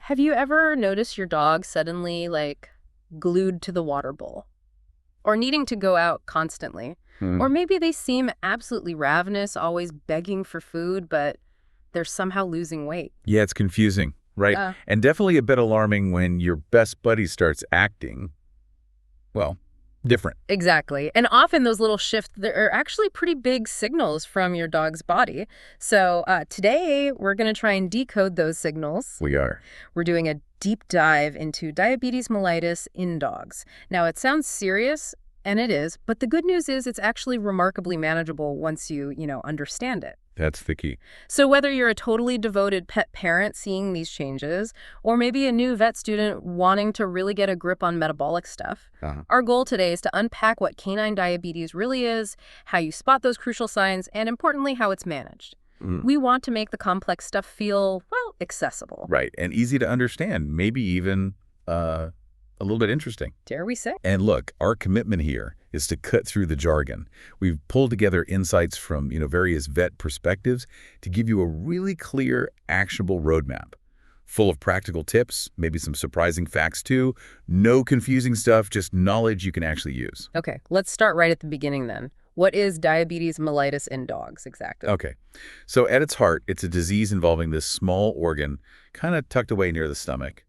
Have you ever noticed your dog suddenly, like, glued to the water bowl? Or needing to go out constantly? Or Hmm. maybe they seem absolutely ravenous, always begging for food, but they're somehow losing weight. Yeah, it's confusing, right? Uh, And definitely a bit alarming when your best buddy starts acting, well, different. exactly. And often those little shifts, they're actually pretty big signals from your dog's body. So today, we're going to try and decode those signals. We are. We're doing a deep dive into diabetes mellitus in dogs. Now, it sounds serious, and it is, but the good news is it's actually remarkably manageable once you understand it. That's the key. So whether you're a totally devoted pet parent seeing these changes, or maybe a new vet student wanting to really get a grip on metabolic stuff, Uh-huh. our goal today is to unpack what canine diabetes really is, how you spot those crucial signs, and importantly, how it's managed. Mm. We want to make the complex stuff feel, well, accessible. Right, and easy to understand, maybe even a little bit interesting. Dare we say? And look, our commitment here is to cut through the jargon. We've pulled together insights from, various vet perspectives to give you a really clear, actionable roadmap, full of practical tips, maybe some surprising facts too. No confusing stuff, just knowledge you can actually use. Okay, let's start right at the beginning then. What is diabetes mellitus in dogs exactly? Okay, so at its heart, it's a disease involving this small organ kind of tucked away near the stomach,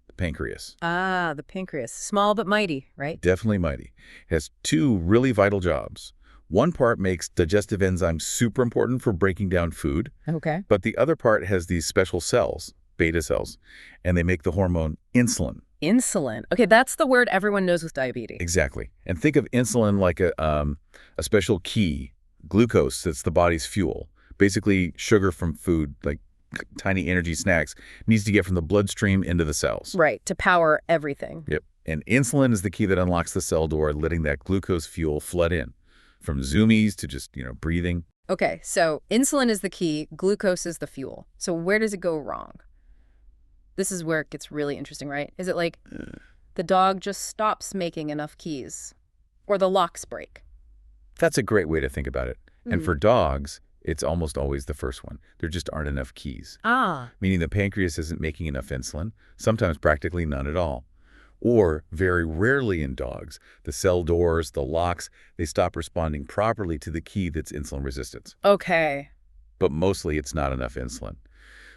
the pancreas. Ah, the pancreas. Small but mighty, right? Definitely mighty. It has two really vital jobs. One part makes digestive enzymes super important for breaking down food, Okay. but the other part has these special cells, beta cells, and they make the hormone insulin. Insulin. Okay, that's the word everyone knows with diabetes. Exactly. And think of insulin like a special key, glucose that's the body's fuel. Basically, sugar from food, like tiny energy snacks, needs to get from the bloodstream into the cells. Right, to power everything. Yep. And insulin is the key that unlocks the cell door, letting that glucose fuel flood in, from zoomies to just, breathing. Okay, so insulin is the key, glucose is the fuel. So where does it go wrong? This is where it gets really interesting, right? Is it like the dog just stops making enough keys? Or the locks break? That's a great way to think about it. And for dogs, it's almost always the first one. There just aren't enough keys, Ah, meaning the pancreas isn't making enough insulin, sometimes practically none at all. Or, very rarely in dogs, the cell doors, the locks, they stop responding properly to the key that's insulin resistance. okay. But mostly it's not enough insulin.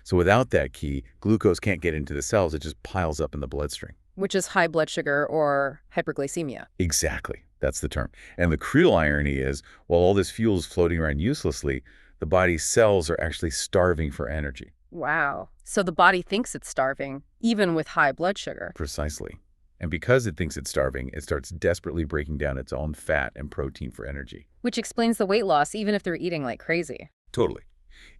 So without that key, glucose can't get into the cells, it just piles up in the bloodstream. Which is high blood sugar or hyperglycemia. Exactly, that's the term. And the cruel irony is, while all this fuel is floating around uselessly, the body's cells are actually starving for energy. Wow. So the body thinks it's starving, even with high blood sugar. Precisely. And because it thinks it's starving, it starts desperately breaking down its own fat and protein for energy. Which explains the weight loss, even if they're eating like crazy. Totally.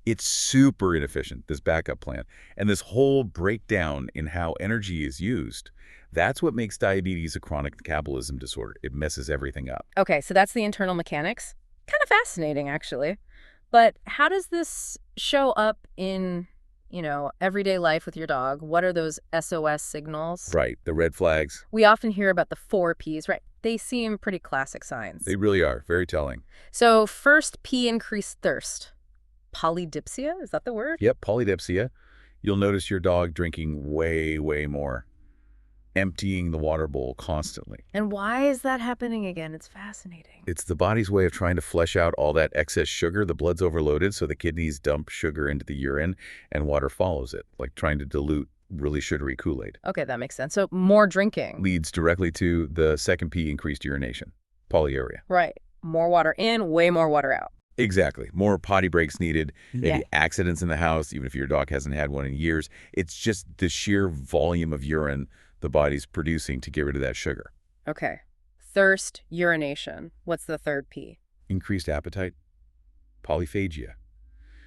It's super inefficient, this backup plan. And this whole breakdown in how energy is used, that's what makes diabetes a chronic metabolism disorder. It messes everything up. Okay, so that's the internal mechanics. Kind of fascinating, actually. But how does this show up in, everyday life with your dog? What are those SOS signals? Right, the red flags, We often hear about the 4Ps, right? They seem pretty classic signs. they really are very telling. So first P, increased thirst. Polydipsia, is that the word? Yep, polydipsia. You'll notice your dog drinking way, way more, emptying the water bowl constantly. And why is that happening again? It's fascinating. It's the body's way of trying to flush out all that excess sugar. The blood's overloaded, so the kidneys dump sugar into the urine, and water follows it, like trying to dilute really sugary Kool-Aid. Okay, that makes sense. So more drinking. Leads directly to the second P, increased urination, polyuria. Right. More water in, way more water out. Exactly. More potty breaks needed, maybe Yeah. accidents in the house, even if your dog hasn't had one in years. It's just the sheer volume of urine the body's producing to get rid of that sugar. Okay. Thirst, urination. What's the third P? Increased appetite, polyphagia.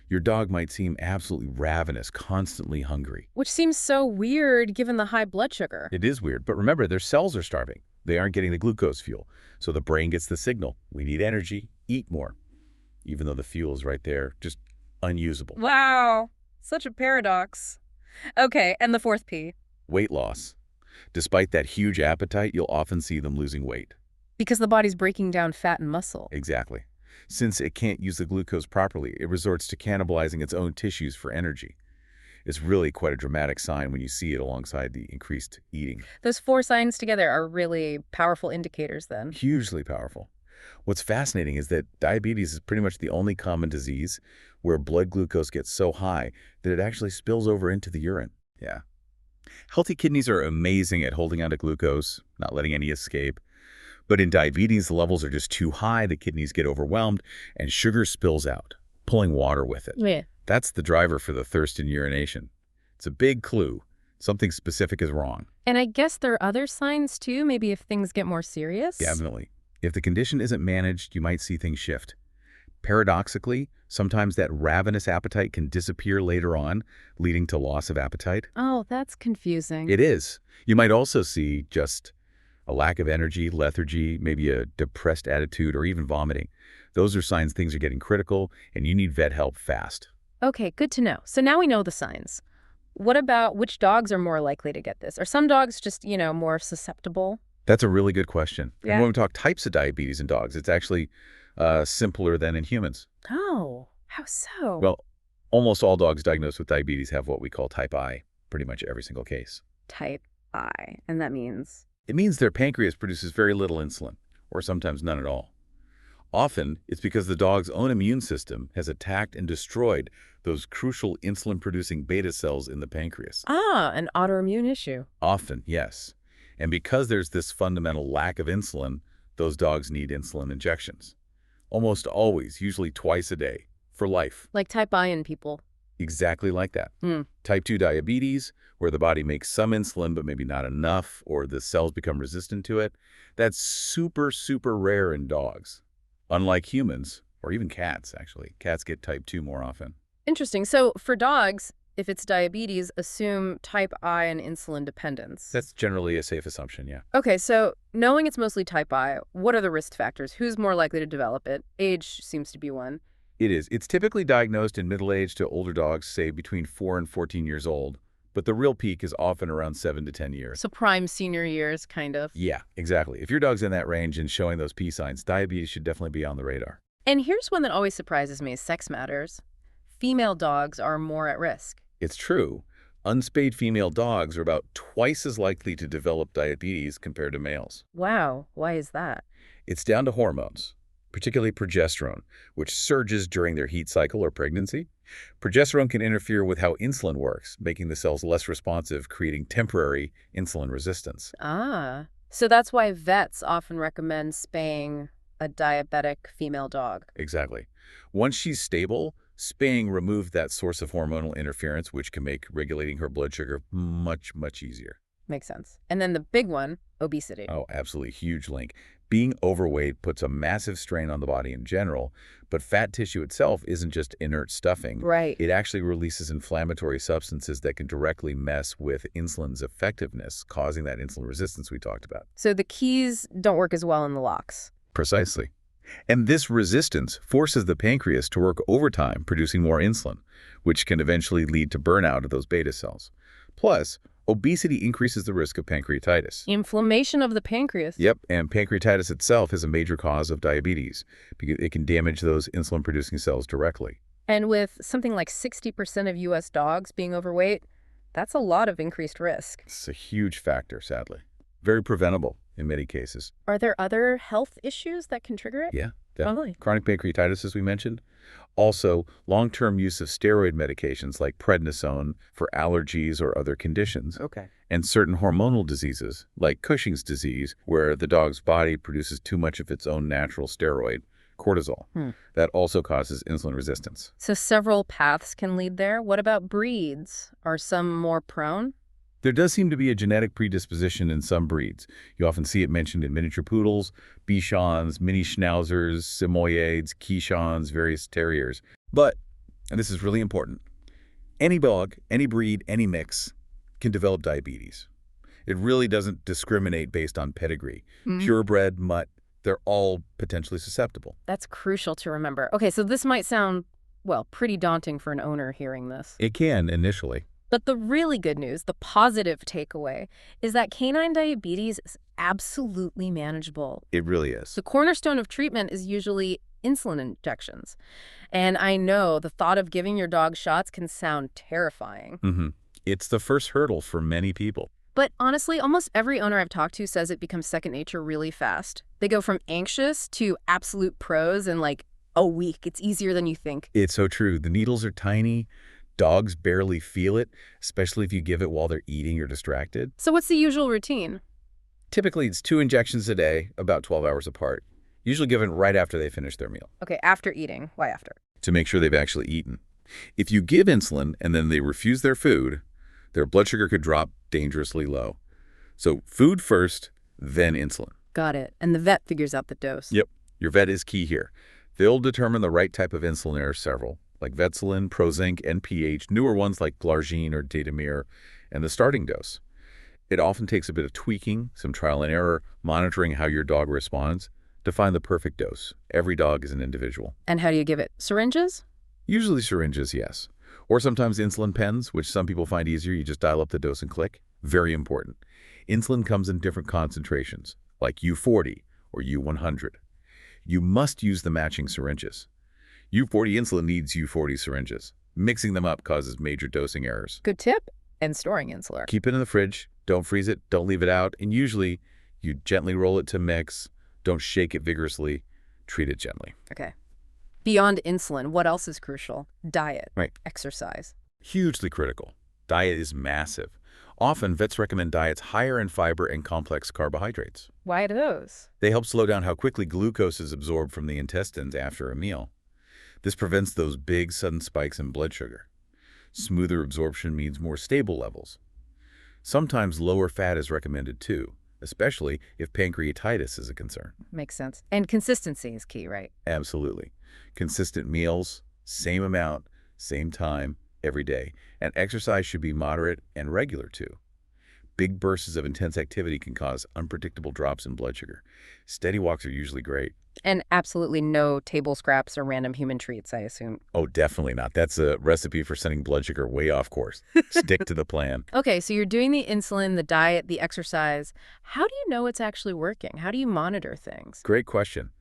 Your dog might seem absolutely ravenous, constantly hungry. Which seems so weird given the high blood sugar. It is weird, but remember, their cells are starving. They aren't getting the glucose fuel. So the brain gets the signal. We need energy, eat more. Even though the fuel's right there, just unusable. Wow. Such a paradox. Okay, and the fourth P? Weight loss. Despite that huge appetite, you'll often see them losing weight. Because the body's breaking down fat and muscle. Exactly. Since it can't use the glucose properly, it resorts to cannibalizing its own tissues for energy. It's really quite a dramatic sign when you see it alongside the increased eating. Those 4 signs together are really powerful indicators then. Hugely powerful. What's fascinating is that diabetes is pretty much the only common disease where blood glucose gets so high that it actually spills over into the urine. Yeah. Healthy kidneys are amazing at holding onto glucose, not letting any escape. But in diabetes, the levels are just too high, the kidneys get overwhelmed, and sugar spills out, pulling water with it. Yeah. That's the driver for the thirst and urination. It's a big clue. Something specific is wrong. And I guess there are other signs too, maybe if things get more serious? Definitely. If the condition isn't managed, you might see things shift. Paradoxically, sometimes that ravenous appetite can disappear later on, leading to loss of appetite. Oh, that's confusing. It is. You might also see just a lack of energy, lethargy, maybe a depressed attitude, or even vomiting. Those are signs things are getting critical, and you need vet help fast. Okay, good to know. So now we know the signs. What about which dogs are more likely to get this? Are some dogs just, more susceptible? That's a really good question. Yeah. And when we talk types of diabetes in dogs, it's actually simpler than in humans. Oh, how so? Well, almost all dogs diagnosed with diabetes have what we call type I, pretty much every single case. Type I, and that means? It means their pancreas produces very little insulin, or sometimes none at all. Often, it's because the dog's own immune system has attacked and destroyed those crucial insulin-producing beta cells in the pancreas. Ah, an autoimmune issue. Often, yes. And because there's this fundamental lack of insulin, those dogs need insulin injections. Almost always, usually twice a day, for life. Like type I in people. Exactly like that. Type 2 diabetes, where the body makes some insulin but maybe not enough, or the cells become resistant to it, that's super, super rare in dogs. Unlike humans, or even cats, actually. Cats get type 2 more often. Interesting. So for dogs, if it's diabetes, assume type I and insulin dependence. That's generally a safe assumption, yeah. Okay, so knowing it's mostly type I, what are the risk factors? Who's more likely to develop it? Age seems to be one. It is. It's typically diagnosed in middle-aged to older dogs, say between 4 and 14 years old, but the real peak is often around 7 to 10 years. So prime senior years, kind of. Yeah, exactly. If your dog's in that range and showing those P signs, diabetes should definitely be on the radar. And here's one that always surprises me, sex matters. Female dogs are more at risk. It's true. Unspayed female dogs are about twice as likely to develop diabetes compared to males. Wow, why is that? It's down to hormones, particularly progesterone, which surges during their heat cycle or pregnancy. Progesterone can interfere with how insulin works, making the cells less responsive, creating temporary insulin resistance. Ah, so that's why vets often recommend spaying a diabetic female dog. Exactly. Once she's stable, spaying removed that source of hormonal interference, which can make regulating her blood sugar much, much easier. Makes sense. And then the big one, obesity. Oh, absolutely. Huge link. Being overweight puts a massive strain on the body in general, but fat tissue itself isn't just inert stuffing. Right. It actually releases inflammatory substances that can directly mess with insulin's effectiveness, causing that insulin resistance we talked about. So the keys don't work as well in the locks. Precisely. And this resistance forces the pancreas to work overtime, producing more insulin, which can eventually lead to burnout of those beta cells. Plus, obesity increases the risk of pancreatitis. Inflammation of the pancreas. Yep, and pancreatitis itself is a major cause of diabetes because it can damage those insulin-producing cells directly. And with something like 60% of U.S. dogs being overweight, that's a lot of increased risk. It's a huge factor, sadly. Very preventable in many cases. Are there other health issues that can trigger it? Yeah, definitely. Totally. Chronic pancreatitis, as we mentioned. Also, long-term use of steroid medications like prednisone for allergies or other conditions. Okay. And certain hormonal diseases, like Cushing's disease, where the dog's body produces too much of its own natural steroid, cortisol. That also causes insulin resistance. So several paths can lead there. What about breeds? Are some more prone? There does seem to be a genetic predisposition in some breeds. You often see it mentioned in miniature poodles, Bichons, mini Schnauzers, Samoyeds, Quichons, various terriers. But, and this is really important, any dog, any breed, any mix can develop diabetes. It really doesn't discriminate based on pedigree. Purebred, mutt, they're all potentially susceptible. That's crucial to remember. Okay, so this might sound, well, pretty daunting for an owner hearing this. It can initially. But the really good news, the positive takeaway, is that canine diabetes is absolutely manageable. It really is. The cornerstone of treatment is usually insulin injections. And I know the thought of giving your dog shots can sound terrifying. It's the first hurdle for many people. But honestly, almost every owner I've talked to says it becomes second nature really fast. They go from anxious to absolute pros in like a week. It's easier than you think. It's so true. The needles are tiny. Dogs barely feel it, especially if you give it while they're eating or distracted. So what's the usual routine? Typically, it's 2 injections a day, about 12 hours apart, usually given right after they finish their meal, Okay, after eating. Why after? to make sure they've actually eaten. If you give insulin and then they refuse their food, their blood sugar could drop dangerously low. So food first, then insulin. Got it. And the vet figures out the dose. Yep. Your vet is key here. They'll determine the right type of insulin. There are several, like Vetsulin, Prozinc, NPH, newer ones like Glargine or Datamir, and the starting dose. It often takes a bit of tweaking, some trial and error, monitoring how your dog responds to find the perfect dose. Every dog is an individual. And how do you give it? Syringes? Usually syringes, yes. Or sometimes insulin pens, which some people find easier. You just dial up the dose and click. Very important. Insulin comes in different concentrations, like U40 or U100. You must use the matching syringes. U40 insulin needs U40 syringes. Mixing them up causes major dosing errors. Good tip. And storing insulin. Keep it in the fridge. Don't freeze it. Don't leave it out. And usually, you gently roll it to mix. Don't shake it vigorously. Treat it gently. Okay. Beyond insulin, what else is crucial? Diet. Right. Exercise. Hugely critical. Diet is massive. Often, vets recommend diets higher in fiber and complex carbohydrates. Why are those? They help slow down how quickly glucose is absorbed from the intestines after a meal. This prevents those big, sudden spikes in blood sugar. Smoother absorption means more stable levels. Sometimes lower fat is recommended too, especially if pancreatitis is a concern. Makes sense. And consistency is key, right? Absolutely. Consistent meals, same amount, same time, every day. And exercise should be moderate and regular too. Big bursts of intense activity can cause unpredictable drops in blood sugar. Steady walks are usually great. And absolutely no table scraps or random human treats, I assume. Oh, definitely not. That's a recipe for sending blood sugar way off course. Stick to the plan. Okay, so you're doing the insulin, the diet, the exercise. How do you know it's actually working? How do you monitor things? Great question.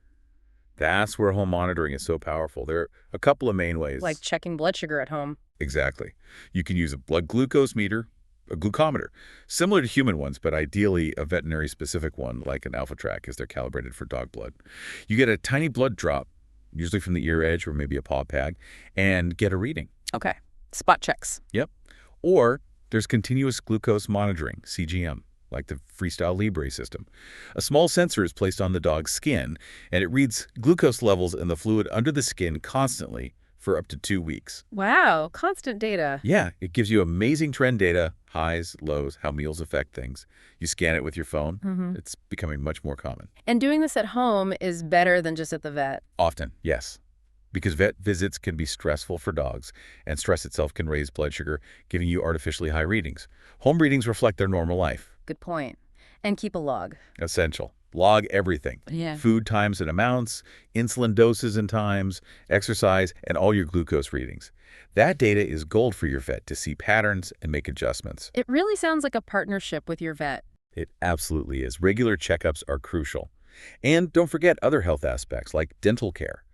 That's where home monitoring is so powerful. There are a couple of main ways. Like checking blood sugar at home. Exactly. You can use a blood glucose meter, a glucometer, similar to human ones, but ideally a veterinary-specific one like an alpha tract as they're calibrated for dog blood. You get a tiny blood drop, usually from the ear edge or maybe a paw pad, and get a reading. Okay. Spot checks. Yep. Or there's continuous glucose monitoring, CGM, like the Freestyle Libre system. A small sensor is placed on the dog's skin, and it reads glucose levels in the fluid under the skin constantly for up to 2 weeks. Wow, constant data. Yeah, it gives you amazing trend data, highs, lows, how meals affect things. You scan it with your phone. It's becoming much more common. And doing this at home is better than just at the vet. Often, yes. Because vet visits can be stressful for dogs, and stress itself can raise blood sugar, giving you artificially high readings. Home readings reflect their normal life. Good point. And keep a log. Essential. Log everything. Yeah. Food times and amounts, insulin doses and times, exercise, and all your glucose readings. That data is gold for your vet to see patterns and make adjustments. It really sounds like a partnership with your vet. It absolutely is. Regular checkups are crucial. And don't forget other health aspects like dental care.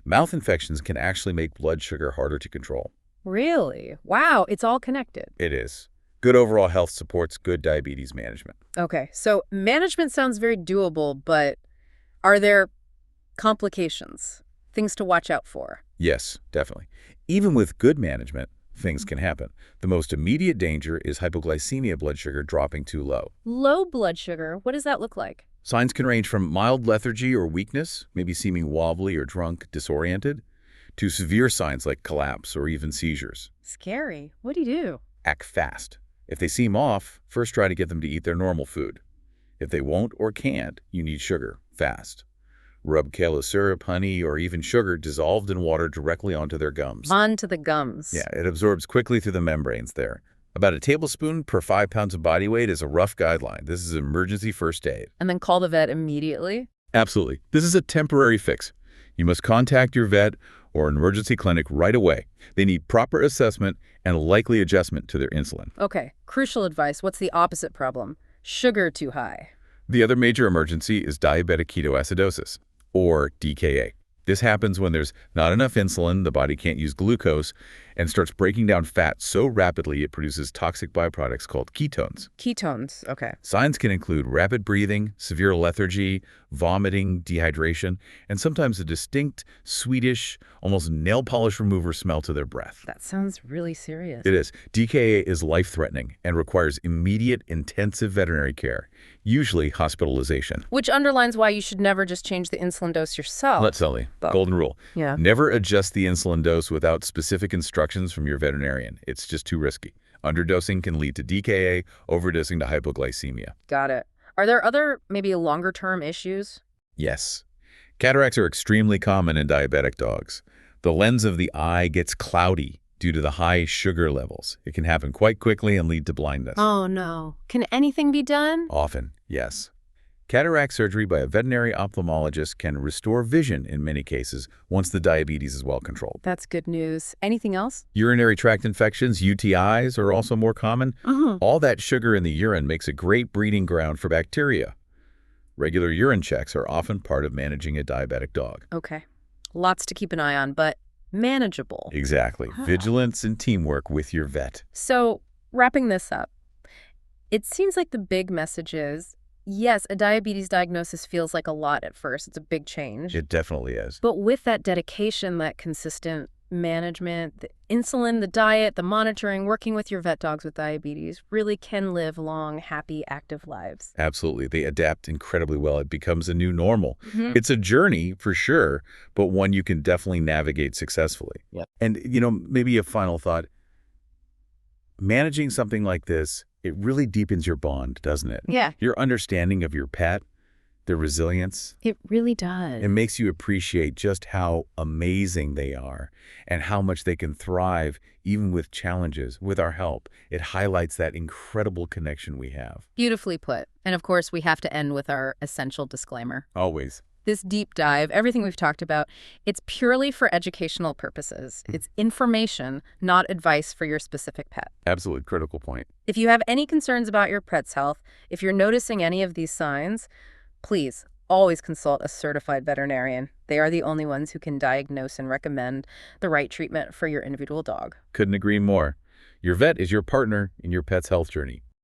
Mouth infections can actually make blood sugar harder to control. Really? Wow, it's all connected. It is. Good overall health supports good diabetes management. Okay, so management sounds very doable, but are there complications? Things to watch out for? Yes, definitely. Even with good management, things can happen. The most immediate danger is hypoglycemia, blood sugar dropping too low. Low blood sugar, what does that look like? Signs can range from mild lethargy or weakness, maybe seeming wobbly or drunk, disoriented, to severe signs like collapse or even seizures. Scary. What do you do? Act fast. If they seem off, first try to get them to eat their normal food. If they won't or can't, you need sugar, fast. Rub kale syrup, honey, or even sugar dissolved in water directly onto their gums. Onto the gums. Yeah, it absorbs quickly through the membranes there. About a tablespoon per 5 pounds of body weight is a rough guideline. This is emergency first aid. And then call the vet immediately? Absolutely. This is a temporary fix. You must contact your vet or an emergency clinic right away. They need proper assessment and likely adjustment to their insulin. Okay, crucial advice. What's the opposite problem? Sugar too high. The other major emergency is diabetic ketoacidosis, or DKA. This happens when there's not enough insulin, the body can't use glucose, and starts breaking down fat so rapidly it produces toxic byproducts called ketones. Ketones, okay. Signs can include rapid breathing, severe lethargy, vomiting, dehydration, and sometimes a distinct, sweetish, almost nail polish remover smell to their breath. That sounds really serious. It is. DKA is life-threatening and requires immediate, intensive veterinary care, usually hospitalization. Which underlines why you should never just change the insulin dose yourself. Let's Sully. Golden rule. Yeah. Never adjust the insulin dose without specific instructions from your veterinarian. It's just too risky. Underdosing can lead to DKA, overdosing to hypoglycemia. Got it. Are there other, maybe longer-term issues? Yes. Cataracts are extremely common in diabetic dogs. The lens of the eye gets cloudy due to the high sugar levels. It can happen quite quickly and lead to blindness. Oh, no. Can anything be done? Often, yes. Cataract surgery by a veterinary ophthalmologist can restore vision in many cases once the diabetes is well controlled. That's good news. Anything else? Urinary tract infections, UTIs, are also more common. All that sugar in the urine makes a great breeding ground for bacteria. Regular urine checks are often part of managing a diabetic dog. Okay. Lots to keep an eye on, but manageable. Exactly. Vigilance and teamwork with your vet. So, wrapping this up, it seems like the big message is, yes, a diabetes diagnosis feels like a lot at first. It's a big change. It definitely is. But with that dedication, that consistent management, the insulin, the diet, the monitoring, working with your vet dogs with diabetes really can live long, happy, active lives. Absolutely. They adapt incredibly well. It becomes a new normal. It's a journey for sure, but one you can definitely navigate successfully. Yep. And, maybe a final thought. Managing something like this, it really deepens your bond, doesn't it? Yeah. Your understanding of your pet, their resilience. It really does. It makes you appreciate just how amazing they are and how much they can thrive even with challenges, with our help. It highlights that incredible connection we have. Beautifully put. And of course, we have to end with our essential disclaimer. Always. This deep dive, everything we've talked about, it's purely for educational purposes. It's information, not advice for your specific pet. Absolutely critical point. If you have any concerns about your pet's health, if you're noticing any of these signs, please always consult a certified veterinarian. They are the only ones who can diagnose and recommend the right treatment for your individual dog. Couldn't agree more. Your vet is your partner in your pet's health journey.